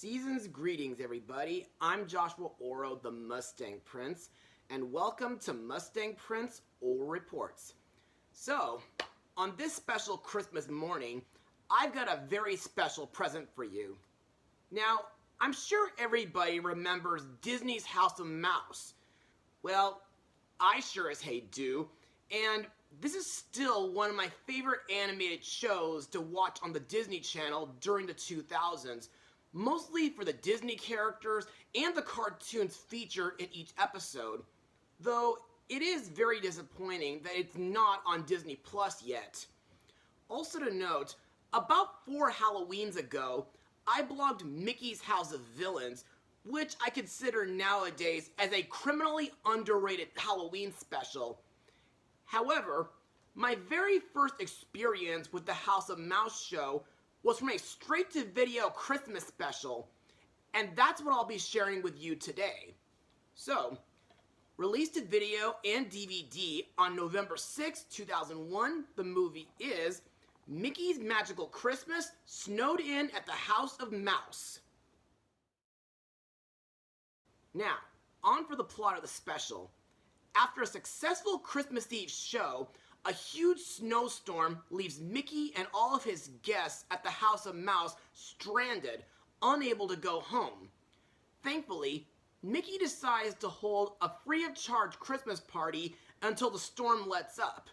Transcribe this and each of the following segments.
Season's greetings, everybody. I'm Joshua Orro, the Mustang Prince, and welcome to Mustang Prince Orro Reports. So, on this special Christmas morning, I've got a very special present for you. Now, I'm sure everybody remembers Disney's House of Mouse. Well, I sure as hey do, and this is still one of my favorite animated shows to watch on the Disney Channel during the 2000s, mostly for the Disney characters and the cartoons featured in each episode, though it is very disappointing that it's not on Disney Plus yet. Also to note, about 4 Halloweens ago, I blogged Mickey's House of Villains, which I consider nowadays as a criminally underrated Halloween special. However, my very first experience with the House of Mouse show was from a straight-to-video Christmas special, and that's what I'll be sharing with you today. So, released to video and DVD on November 6, 2001, the movie is Mickey's Magical Christmas Snowed In at the House of Mouse. Now, on for the plot of the special. After a successful Christmas Eve show, a huge snowstorm leaves Mickey and all of his guests at the House of Mouse stranded, unable to go home. Thankfully, Mickey decides to hold a free-of-charge Christmas party until the storm lets up.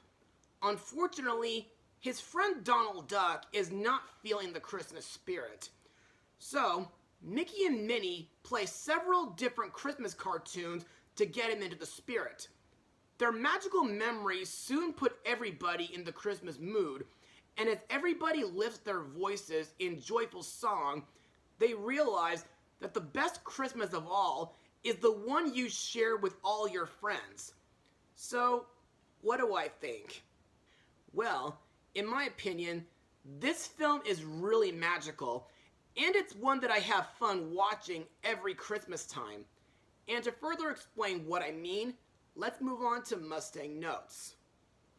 Unfortunately, his friend Donald Duck is not feeling the Christmas spirit. So, Mickey and Minnie play several different Christmas cartoons to get him into the spirit. Their magical memories soon put everybody in the Christmas mood, and as everybody lifts their voices in joyful song, they realize that the best Christmas of all is the one you share with all your friends. So, what do I think? Well, in my opinion, this film is really magical, and it's one that I have fun watching every Christmas time. And to further explain what I mean, let's move on to Mustang notes.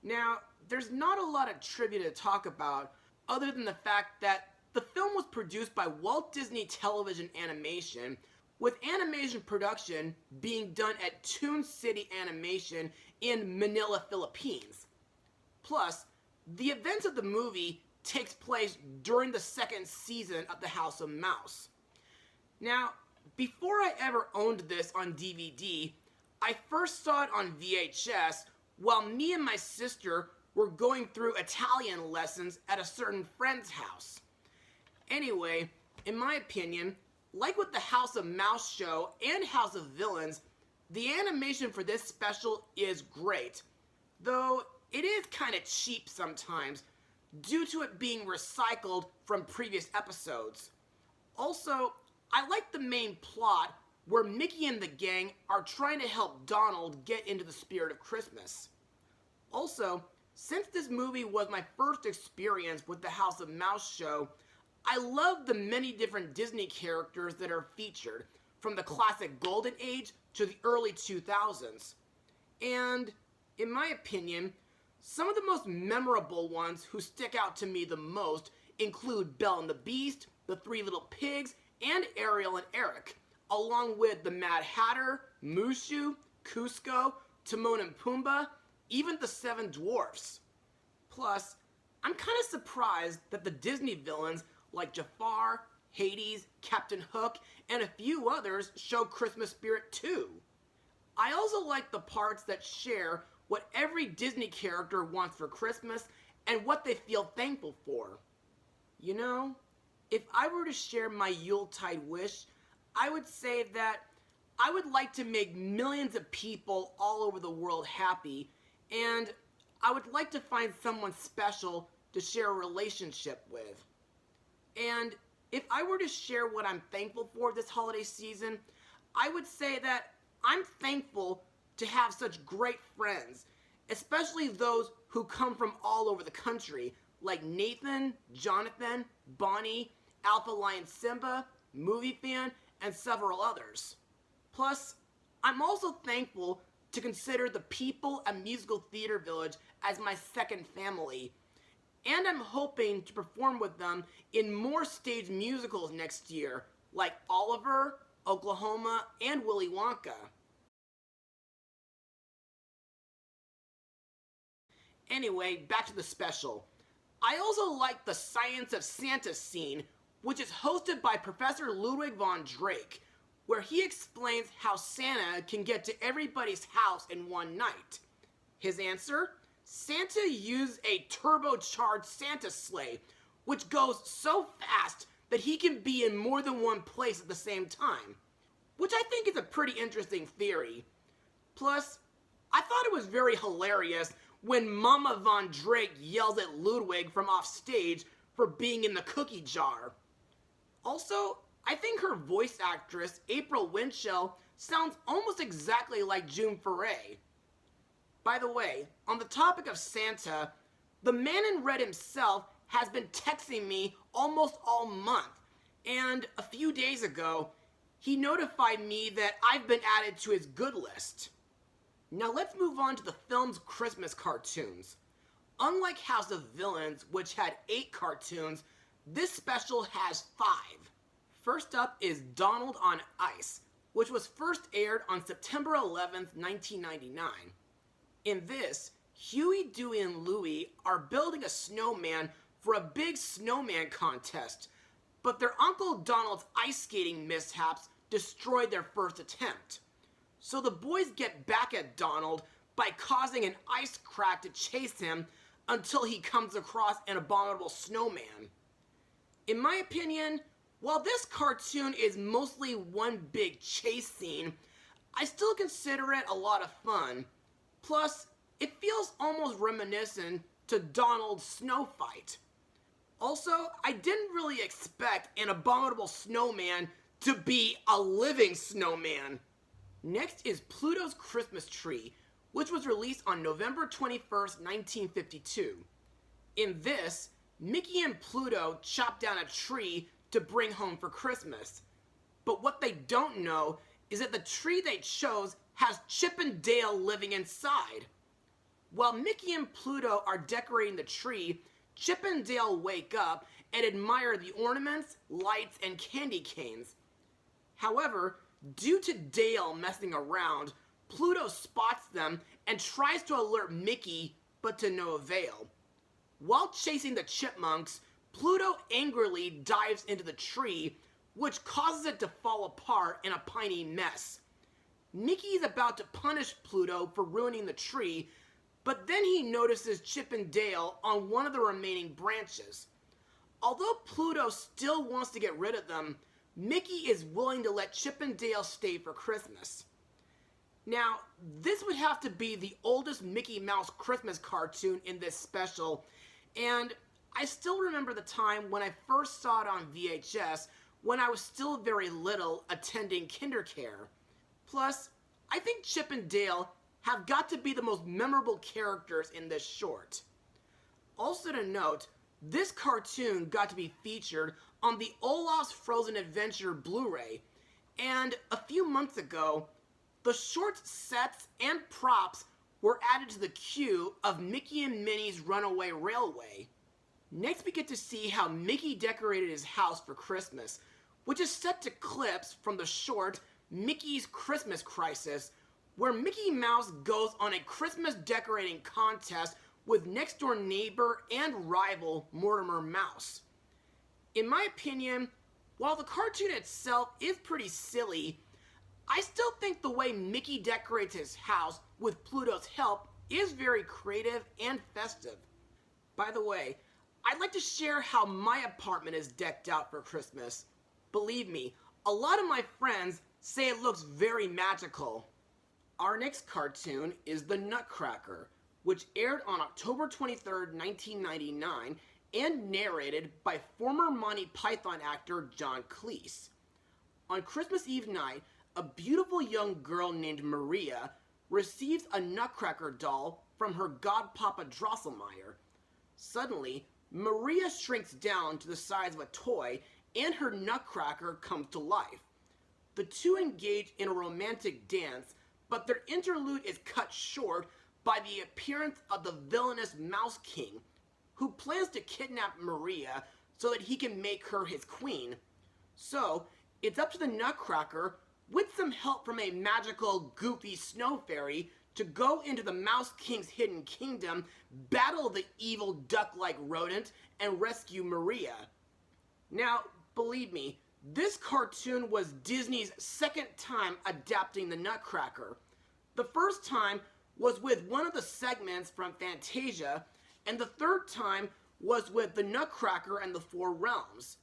Now, there's not a lot of trivia to talk about other than the fact that the film was produced by Walt Disney Television Animation, with animation production being done at Toon City Animation in Manila, Philippines. Plus, the events of the movie takes place during the second season of the House of Mouse. Now, before I ever owned this on DVD, I first saw it on VHS while me and my sister were going through Italian lessons at a certain friend's house. Anyway, in my opinion, like with the House of Mouse show and House of Villains, the animation for this special is great, though it is kind of cheap sometimes due to it being recycled from previous episodes. Also, I like the main plot where Mickey and the gang are trying to help Donald get into the spirit of Christmas. Also, since this movie was my first experience with the House of Mouse show, I love the many different Disney characters that are featured, from the classic Golden Age to the early 2000s. And, in my opinion, some of the most memorable ones who stick out to me the most include Belle and the Beast, the Three Little Pigs, and Ariel and Eric, along with the Mad Hatter, Mushu, Cusco, Timon and Pumbaa, even the Seven Dwarfs. Plus, I'm kind of surprised that the Disney villains like Jafar, Hades, Captain Hook, and a few others show Christmas spirit too. I also like the parts that share what every Disney character wants for Christmas and what they feel thankful for. You know, if I were to share my Yuletide wish, I would say that I would like to make millions of people all over the world happy, and I would like to find someone special to share a relationship with. And if I were to share what I'm thankful for this holiday season, I would say that I'm thankful to have such great friends, especially those who come from all over the country, like Nathan, Jonathan, Bonnie, Alpha Lion Simba, Movie Fan, and several others. Plus, I'm also thankful to consider the people at Musical Theater Village as my second family, and I'm hoping to perform with them in more stage musicals next year, like Oliver, Oklahoma, and Willy Wonka. Anyway, back to the special. I also like the Science of Santa scene, which is hosted by Professor Ludwig von Drake, where he explains how Santa can get to everybody's house in one night. His answer? Santa used a turbocharged Santa sleigh, which goes so fast that he can be in more than one place at the same time, which I think is a pretty interesting theory. Plus, I thought it was very hilarious when Mama Von Drake yells at Ludwig from off stage for being in the cookie jar. Also, I think her voice actress, April Winchell, sounds almost exactly like June Foray. By the way, on the topic of Santa, the man in red himself has been texting me almost all month, and a few days ago, he notified me that I've been added to his good list. Now let's move on to the film's Christmas cartoons. Unlike House of Villains, which had 8 cartoons, this special has 5. First up is Donald on Ice, which was first aired on September 11th, 1999. In this, Huey, Dewey, and Louie are building a snowman for a big snowman contest, but their Uncle Donald's ice skating mishaps destroyed their first attempt. So the boys get back at Donald by causing an ice crack to chase him until he comes across an abominable snowman. In my opinion, while this cartoon is mostly one big chase scene, I still consider it a lot of fun. Plus, it feels almost reminiscent to Donald's snow fight. Also, I didn't really expect an abominable snowman to be a living snowman. Next is Pluto's Christmas Tree, which was released on November 21st, 1952. In this, Mickey and Pluto chop down a tree to bring home for Christmas. But what they don't know is that the tree they chose has Chip and Dale living inside. While Mickey and Pluto are decorating the tree, Chip and Dale wake up and admire the ornaments, lights, and candy canes. However, due to Dale messing around, Pluto spots them and tries to alert Mickey, but to no avail. While chasing the chipmunks, Pluto angrily dives into the tree, which causes it to fall apart in a piney mess. Mickey is about to punish Pluto for ruining the tree, but then he notices Chip and Dale on one of the remaining branches. Although Pluto still wants to get rid of them, Mickey is willing to let Chip and Dale stay for Christmas. Now, this would have to be the oldest Mickey Mouse Christmas cartoon in this special, and I still remember the time when I first saw it on VHS when I was still very little attending kindercare. Plus, I think Chip and Dale have got to be the most memorable characters in this short. Also to note, this cartoon got to be featured on the Olaf's Frozen Adventure Blu-ray, and a few months ago, the short's sets and props were added to the queue of Mickey and Minnie's Runaway Railway. Next we get to see how Mickey decorated his house for Christmas, which is set to clips from the short Mickey's Christmas Crisis, where Mickey Mouse goes on a Christmas decorating contest with next-door neighbor and rival Mortimer Mouse. In my opinion, while the cartoon itself is pretty silly, I still think the way Mickey decorates his house with Pluto's help is very creative and festive. By the way, I'd like to share how my apartment is decked out for Christmas. Believe me, a lot of my friends say it looks very magical. Our next cartoon is The Nutcracker, which aired on October 23rd, 1999, and narrated by former Monty Python actor John Cleese. On Christmas Eve night, a beautiful young girl named Maria receives a Nutcracker doll from her godpapa Drosselmeyer. Suddenly, Maria shrinks down to the size of a toy and her Nutcracker comes to life. The two engage in a romantic dance, but their interlude is cut short by the appearance of the villainous Mouse King, who plans to kidnap Maria so that he can make her his queen. So, It's up to the Nutcracker, with some help from a magical, goofy snow fairy, to go into the Mouse King's hidden kingdom, battle the evil duck-like rodent, and rescue Maria. Now, believe me, this cartoon was Disney's second time adapting the Nutcracker. The first time was with one of the segments from Fantasia, and the third time was with the Nutcracker and the Four Realms.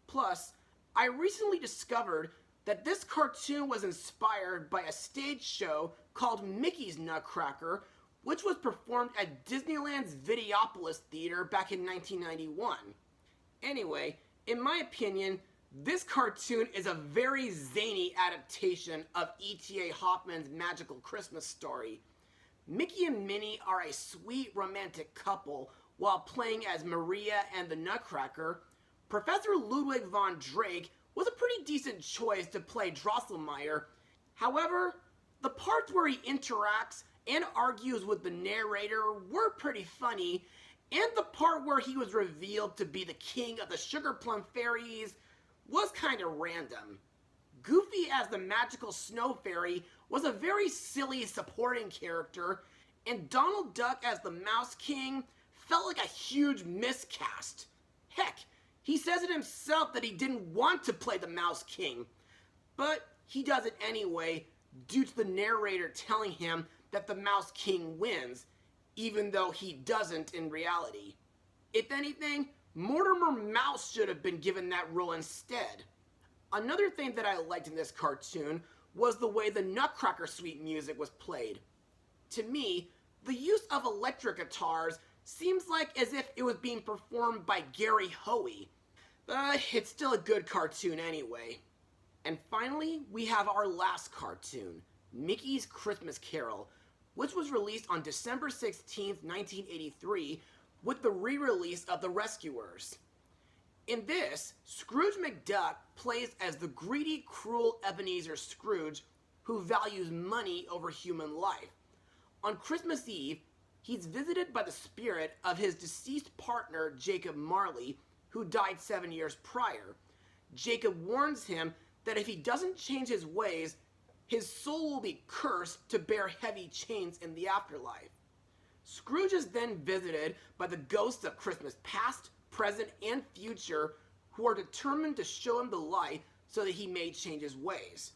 Plus, I recently discovered that this cartoon was inspired by a stage show called Mickey's Nutcracker, which was performed at Disneyland's Videopolis Theater back in 1991. Anyway, in my opinion, this cartoon is a very zany adaptation of E.T.A. Hoffman's Magical Christmas Story. Mickey and Minnie are a sweet romantic couple while playing as Maria and the Nutcracker. Professor Ludwig von Drake was a pretty decent choice to play Drosselmeyer. However, the parts where he interacts and argues with the narrator were pretty funny, and the part where he was revealed to be the king of the Sugar Plum Fairies was kind of random. Goofy as the magical snow fairy was a very silly supporting character, and Donald Duck as the Mouse King felt like a huge miscast. Heck, he says it himself that he didn't want to play the Mouse King, but he does it anyway due to the narrator telling him that the Mouse King wins, even though he doesn't in reality. If anything, Mortimer Mouse should have been given that role instead. Another thing that I liked in this cartoon was the way the Nutcracker Suite music was played. To me, the use of electric guitars seems like as if it was being performed by Gary Hoey. But it's still a good cartoon anyway. And finally, we have our last cartoon, Mickey's Christmas Carol, which was released on December 16th, 1983, with the re-release of The Rescuers. In this, Scrooge McDuck plays as the greedy, cruel Ebenezer Scrooge who values money over human life. On Christmas Eve, he's visited by the spirit of his deceased partner, Jacob Marley, who died 7 years prior. Jacob warns him that if he doesn't change his ways, his soul will be cursed to bear heavy chains in the afterlife. Scrooge is then visited by the ghosts of Christmas past, present, and future who are determined to show him the light so that he may change his ways.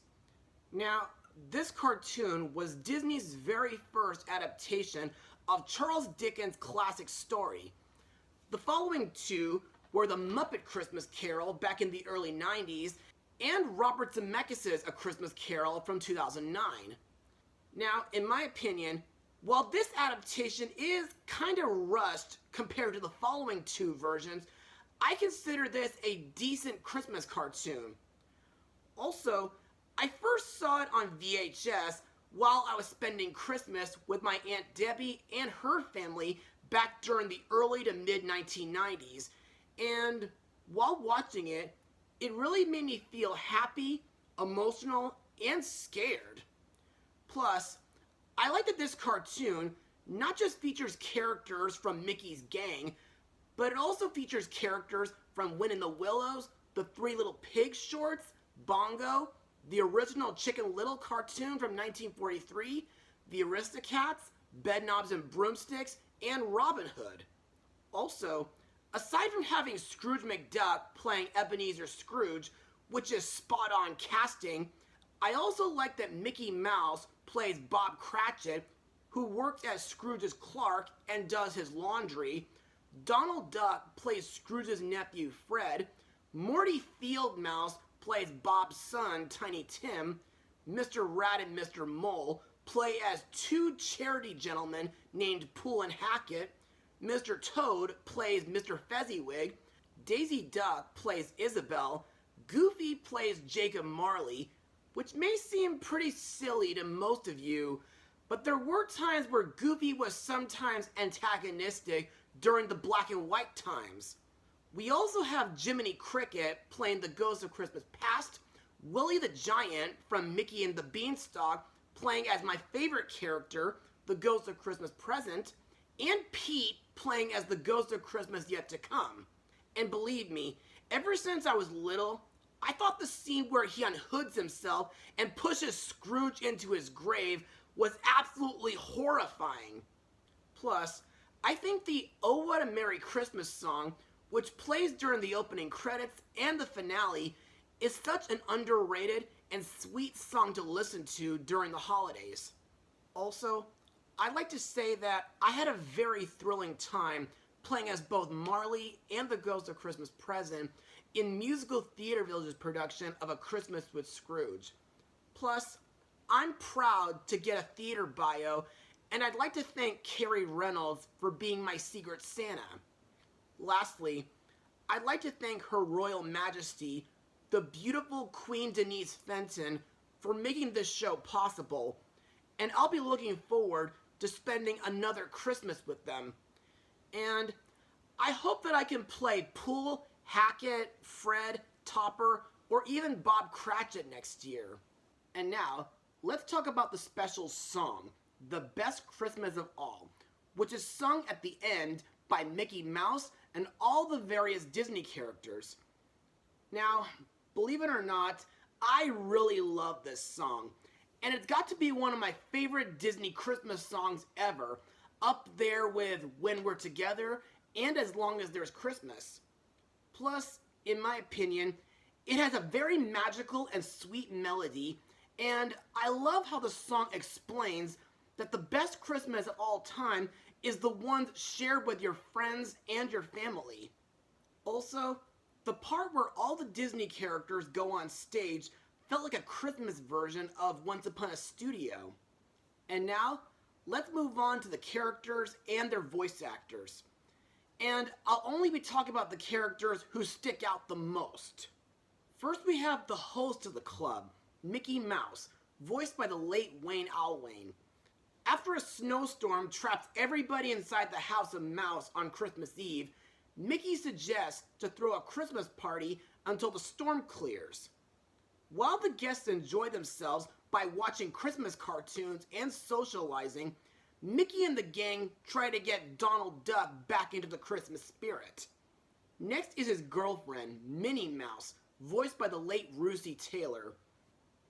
Now, this cartoon was Disney's very first adaptation of Charles Dickens' classic story. The following two were The Muppet Christmas Carol back in the early 90s and Robert Zemeckis' A Christmas Carol from 2009. Now, in my opinion, while this adaptation is kind of rushed compared to the following two versions, I consider this a decent Christmas cartoon. Also, I first saw it on VHS while I was spending Christmas with my Aunt Debbie and her family back during the early to mid 1990s, and while watching it, it really made me feel happy, emotional, and scared. Plus, I like that this cartoon not just features characters from Mickey's gang, but it also features characters from Win in the Willows, the Three Little Pigs shorts, Bongo, the original Chicken Little cartoon from 1943, the Aristocats, Bedknobs and Broomsticks, and Robin Hood. Also, aside from having Scrooge McDuck playing Ebenezer Scrooge, which is spot-on casting, I also like that Mickey Mouse plays Bob Cratchit, who works as Scrooge's clerk and does his laundry. Donald Duck plays Scrooge's nephew Fred. Morty Fieldmouse plays Bob's son, Tiny Tim. Mr. Rat and Mr. Mole play as two charity gentlemen named Pool and Hackett. Mr. Toad plays Mr. Fezziwig. Daisy Duck plays Isabel. Goofy plays Jacob Marley, which may seem pretty silly to most of you, but there were times where Goofy was sometimes antagonistic during the black and white times. We also have Jiminy Cricket playing the Ghost of Christmas Past, Willie the Giant from Mickey and the Beanstalk playing as my favorite character, the Ghost of Christmas Present, and Pete playing as the Ghost of Christmas Yet to Come. And believe me, ever since I was little, I thought the scene where he unhoods himself and pushes Scrooge into his grave was absolutely horrifying. Plus, I think the Oh What a Merry Christmas song, which plays during the opening credits and the finale, is such an underrated and sweet song to listen to during the holidays. Also, I'd like to say that I had a very thrilling time playing as both Marley and the Ghost of Christmas Present in Musical Theater Village's production of A Christmas with Scrooge. Plus, I'm proud to get a theater bio, and I'd like to thank Carrie Reynolds for being my Secret Santa. Lastly, I'd like to thank Her Royal Majesty, the beautiful Queen Denise Fenton, for making this show possible, and I'll be looking forward to spending another Christmas with them. And I hope that I can play Poole, Hackett, Fred, Topper, or even Bob Cratchit next year. And now, let's talk about the special song, The Best Christmas of All, which is sung at the end by Mickey Mouse and all the various Disney characters. Now, believe it or not, I really love this song, and it's got to be one of my favorite Disney Christmas songs ever, up there with When We're Together and As Long as There's Christmas. Plus, in my opinion, it has a very magical and sweet melody, and I love how the song explains that the best Christmas of all time is the one shared with your friends and your family. Also, the part where all the Disney characters go on stage felt like a Christmas version of Once Upon a Studio. And now, let's move on to the characters and their voice actors. And I'll only be talking about the characters who stick out the most. First, we have the host of the club, Mickey Mouse, voiced by the late Wayne Allwayne. After a snowstorm traps everybody inside the House of Mouse on Christmas Eve, Mickey suggests to throw a Christmas party until the storm clears. While the guests enjoy themselves by watching Christmas cartoons and socializing, Mickey and the gang try to get Donald Duck back into the Christmas spirit. Next is his girlfriend, Minnie Mouse, voiced by the late Russi Taylor.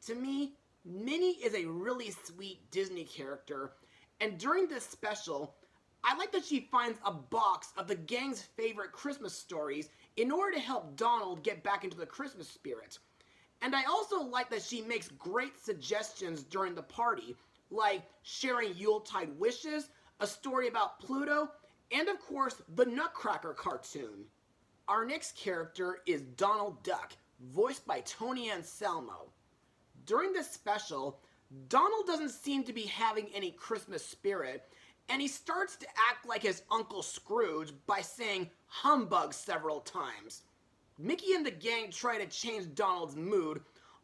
To me, Minnie is a really sweet Disney character, and during this special, I like that she finds a box of the gang's favorite Christmas stories in order to help Donald get back into the Christmas spirit. And I also like that she makes great suggestions during the party, like sharing Yuletide wishes, a story about Pluto, and of course, the Nutcracker cartoon. Our next character is Donald Duck, voiced by Tony Anselmo. During this special, Donald doesn't seem to be having any Christmas spirit, and he starts to act like his Uncle Scrooge by saying humbug several times. Mickey and the gang try to change Donald's mood,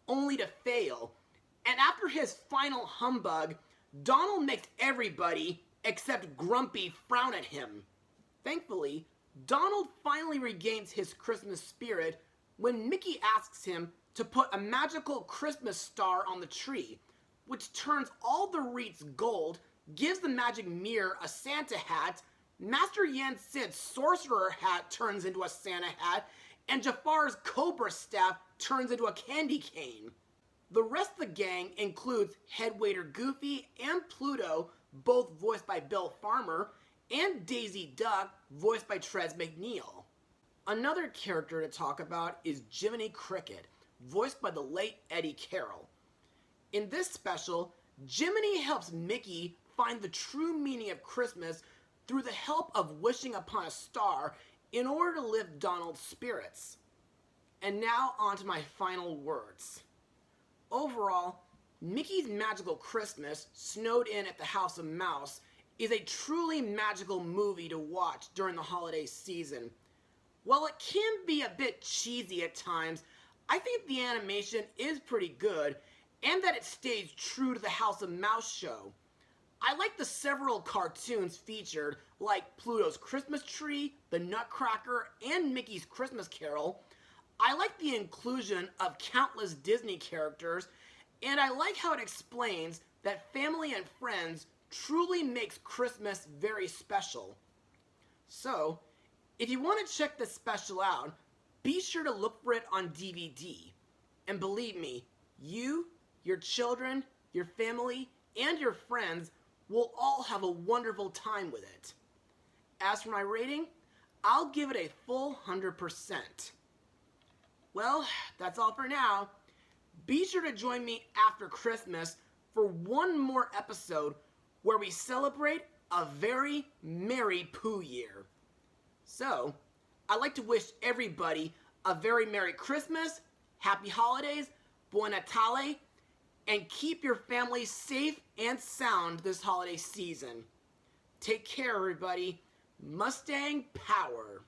only to fail, and after his final humbug, Donald makes everybody, except Grumpy, frown at him. Thankfully, Donald finally regains his Christmas spirit when Mickey asks him to put a magical Christmas star on the tree, which turns all the wreaths gold, gives the magic mirror a Santa hat, Master Yen Sid's sorcerer hat turns into a Santa hat, and Jafar's cobra staff turns into a candy cane. The rest of the gang includes head waiter Goofy and Pluto, both voiced by Bill Farmer, and Daisy Duck, voiced by Trez McNeil. Another character to talk about is Jiminy Cricket, voiced by the late Eddie Carroll. In this special, Jiminy helps Mickey find the true meaning of Christmas through the help of wishing upon a star in order to lift Donald's spirits. And now on to my final words. Overall, Mickey's Magical Christmas, Snowed In at the House of Mouse, is a truly magical movie to watch during the holiday season. While it can be a bit cheesy at times, I think the animation is pretty good, and that it stays true to the House of Mouse show. I like the several cartoons featured, like Pluto's Christmas Tree, the Nutcracker, and Mickey's Christmas Carol. I like the inclusion of countless Disney characters, and I like how it explains that family and friends truly makes Christmas very special. So, if you want to check this special out, be sure to look for it on DVD. And believe me, you, your children, your family, and your friends will all have a wonderful time with it. As for my rating, I'll give it a full 100%. Well, that's all for now. Be sure to join me after Christmas for one more episode where we celebrate a very merry Pooh year. So, I'd like to wish everybody a very Merry Christmas, Happy Holidays, Buon Natale, and keep your family safe and sound this holiday season. Take care, everybody. Mustang power.